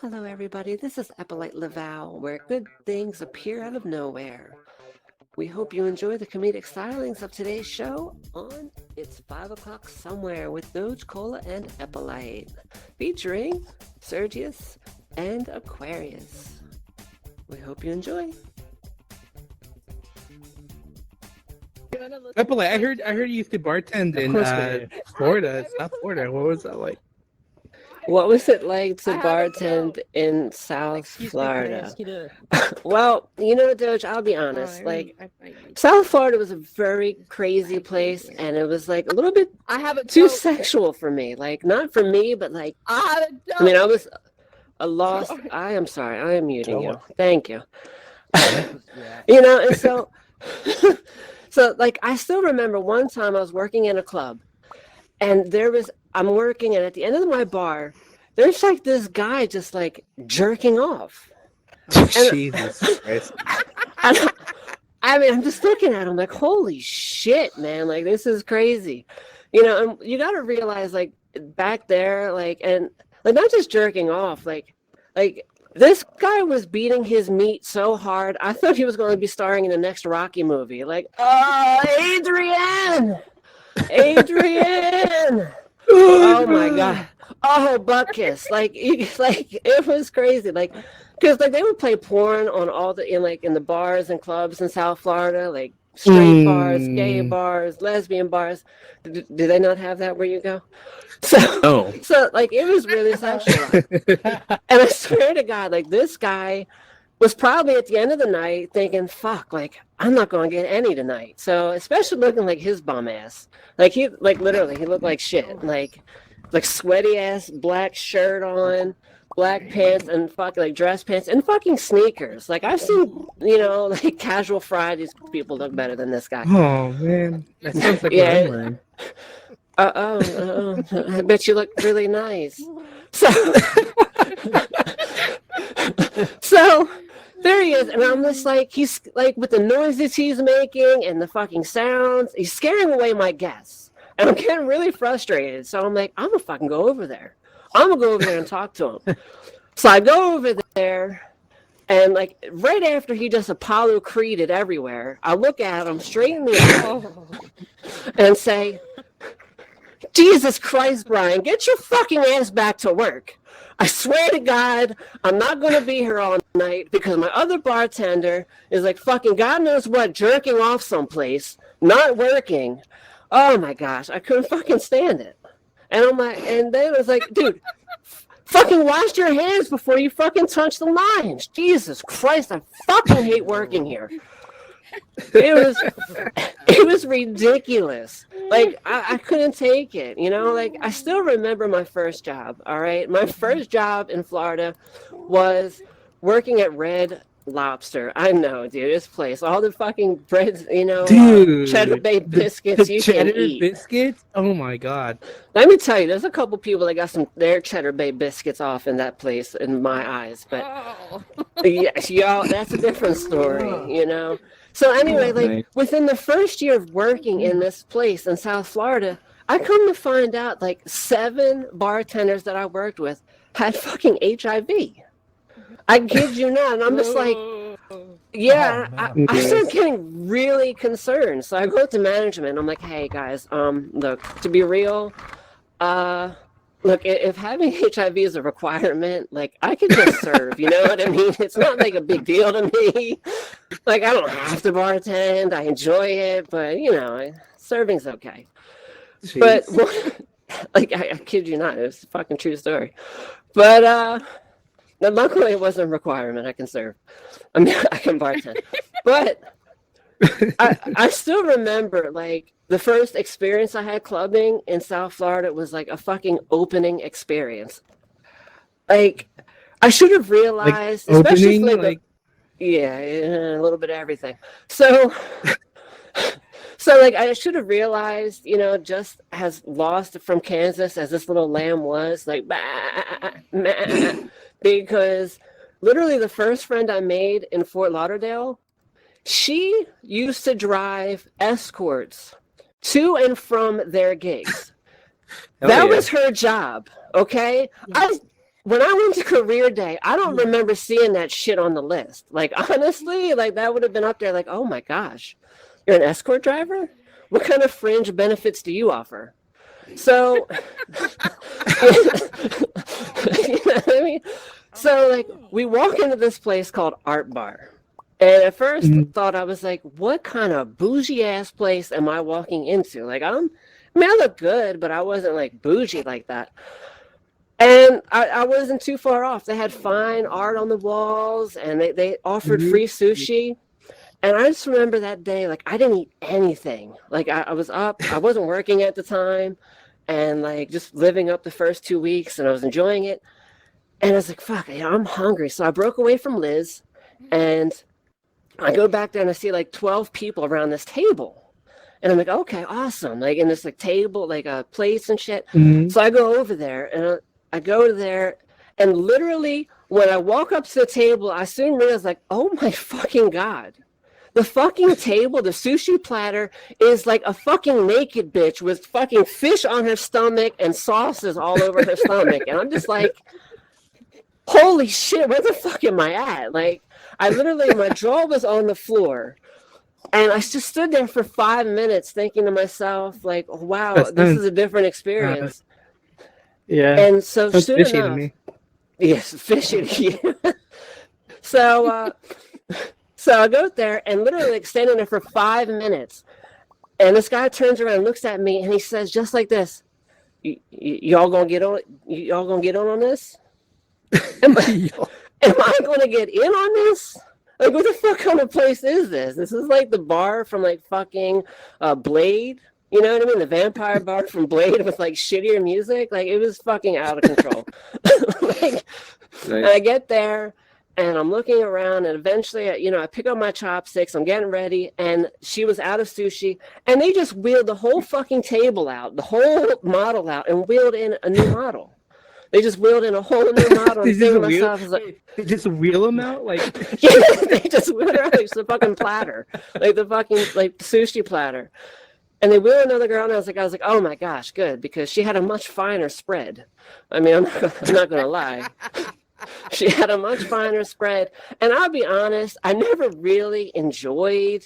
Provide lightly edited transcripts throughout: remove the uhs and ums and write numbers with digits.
Hello, everybody. This is Epolight Lavalle, where good things appear out of nowhere. We hope you enjoy the comedic stylings of today's show on It's 5 O'Clock Somewhere with Doge Cola and Epolite, featuring Sergius and Aquarius. We hope you enjoy. Epolite, I heard you used to bartend in Florida, South Florida. What was that like? What was it like to bartend in South Florida? Well, Doge, I'll be honest. South Florida was a very crazy place, and it was like a little bit too sexual for me. Like, not for me, but like, I was a lost. I am sorry. I am muting you. Thank you. And so, like, I still remember one time I was working in a club, and I'm working, and at the end of my bar, there's like this guy just like jerking off. Jesus Christ. I'm just looking at him like, holy shit, man. Like, this is crazy. And you got to realize, like, back there, like, and like, not just jerking off, like this guy was beating his meat so hard, I thought he was going to be starring in the next Rocky movie. Like, oh, Adrian! Oh my God! Oh, butt kiss! Like it was crazy. Like, because like they would play porn on in the bars and clubs in South Florida, like straight bars, gay bars, lesbian bars. Do they not have that where you go? So like it was really sexual. And I swear to God, like this guy was probably at the end of the night thinking, fuck, like, I'm not going to get any tonight. So, especially looking like his bum ass. Like, literally, he looked like shit. Like sweaty ass, black shirt on, black pants, and fucking, like, dress pants, and fucking sneakers. Like, I've seen, like, casual Fridays people look better than this guy. Oh, man. That sounds like what I'm wearing. I bet you look really nice. So there he is, and I'm just like, he's like, with the noises he's making and the fucking sounds, he's scaring away my guests, and I'm getting really frustrated. So I'm like, I'm gonna fucking go over there. I'm gonna go over there and talk to him. So I go over there, and like right after he just Apollo Creeded everywhere, I look at him straight in the eye and say, Jesus Christ, Brian, get your fucking ass back to work. I swear to God, I'm not going to be here all night because my other bartender is like fucking God knows what, jerking off someplace, not working. Oh my gosh, I couldn't fucking stand it. And then it was like, dude, fucking wash your hands before you fucking touch the lines. Jesus Christ, I fucking hate working here. It was ridiculous. Like, I couldn't take it, like, I still remember my first job. All right, my first job in Florida was working at Red Lobster. I know, dude, this place, all the fucking breads, Dude, cheddar bay biscuits you can eat. Biscuits? Oh my God. Let me tell you, there's a couple people that got their cheddar bay biscuits off in that place in my eyes, but yes, y'all, that's a different story, So anyway, like, within the first year of working in this place in South Florida, I come to find out like 7 bartenders that I worked with had fucking HIV. I kid you not. And I'm just like, yeah, I started getting really concerned. So I go to management. I'm like, hey guys, look, to be real, look, if having HIV is a requirement, like, I could just serve, you know what I mean? It's not like a big deal to me. Like, I don't have to bartend. I enjoy it, but, serving's okay. Jeez. But, like, I kid you not, it's a fucking true story. But, luckily it wasn't a requirement. I can serve. I mean, I can bartend. But I still remember, like, the first experience I had clubbing in South Florida was like a fucking opening experience. Like, I should have realized, like especially opening, a little bit of everything. So like, I should have realized, just as lost from Kansas as this little lamb was, like, bah, bah, because literally the first friend I made in Fort Lauderdale, she used to drive escorts to and from their gigs. That was her job, okay? when I went to career day, I don't remember seeing that shit on the list. Like, honestly, like that would have been up there. Like, oh my gosh, you're an escort driver? What kind of fringe benefits do you offer? So, you know what I mean? So, like, we walk into this place called Art Bar. And at first, thought I was like, what kind of bougie ass place am I walking into? Like, I look good, but I wasn't like bougie like that. And I wasn't too far off. They had fine art on the walls, and they offered free sushi. And I just remember that day, like, I didn't eat anything. Like, I was up, I wasn't working at the time, and like just living up the first 2 weeks, and I was enjoying it. And I was like, fuck, I'm hungry. So I broke away from Liz, and I go back there and I see like 12 people around this table. And I'm like, okay, awesome. Like in this like table, like plates and shit. So I go over there and I go there, and literally when I walk up to the table, I soon realize like, oh my fucking God. The fucking table, the sushi platter is like a fucking naked bitch with fucking fish on her stomach and sauces all over her stomach. And I'm just like, holy shit, where the fuck am I at? Like, I literally, my jaw was on the floor, and I just stood there for 5 minutes thinking to myself, like, wow, this is a different experience. Yeah. And so sounds soon fishy enough, to me. yes, fishy to you. So I go there and literally like, standing there for 5 minutes, and this guy turns around and looks at me, and he says just like this, y'all gonna get on? Y'all gonna get on this? Am I going to get in on this? Like, what the fuck kind of place is this? This is like the bar from like fucking Blade. You know what I mean? The vampire bar from Blade with like shittier music. Like, it was fucking out of control. Like, and I get there and I'm looking around, and eventually, I pick up my chopsticks. I'm getting ready, and she was out of sushi, and they just wheeled the whole fucking table out, the whole model out, and wheeled in a new model. They just wheeled in a whole new model. And thinking to myself, they just wheel them out? Like, yeah, they just wheeled her out. Like the fucking platter, like the fucking like sushi platter. And they wheeled another girl, and I was like, oh my gosh, good, because she had a much finer spread. I mean, I'm not gonna lie, she had a much finer spread. And I'll be honest, I never really enjoyed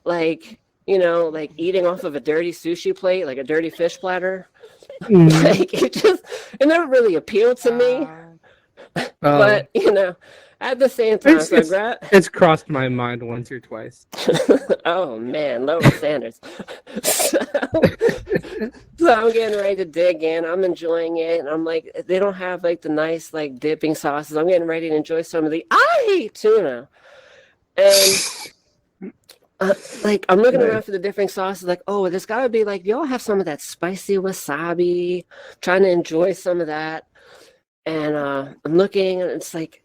like eating off of a dirty sushi plate, like a dirty fish platter. Like it never really appealed to me. But at the same time, it's crossed my mind once or twice. Oh man, lower standards. So I'm getting ready to dig in. I'm enjoying it, and I'm like, they don't have like the nice like dipping sauces. I'm getting ready to enjoy some of I hate tuna, and like I'm looking around for the different sauces, like, oh, there's gotta be like, y'all have some of that spicy wasabi, trying to enjoy some of that. And I'm looking, and it's like,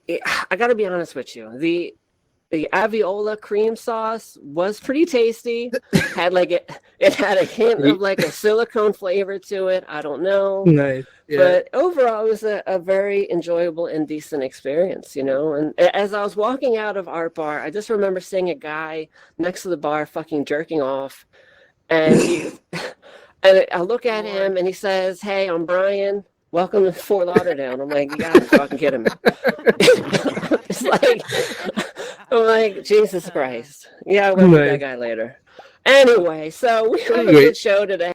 I gotta be honest with you, the aviola cream sauce was pretty tasty. Had like it had a hint of like a silicone flavor to it. I don't know. Nice. Yeah. But overall, it was a very enjoyable and decent experience, And as I was walking out of Art Bar, I just remember seeing a guy next to the bar fucking jerking off. And and I look at him, and he says, "Hey, I'm Brian. Welcome to Fort Lauderdale." And I'm like, you gotta be fucking kidding me. It's like, I'm like, Jesus Christ. Yeah, I'll work with that guy later. Anyway, so we have a good show today.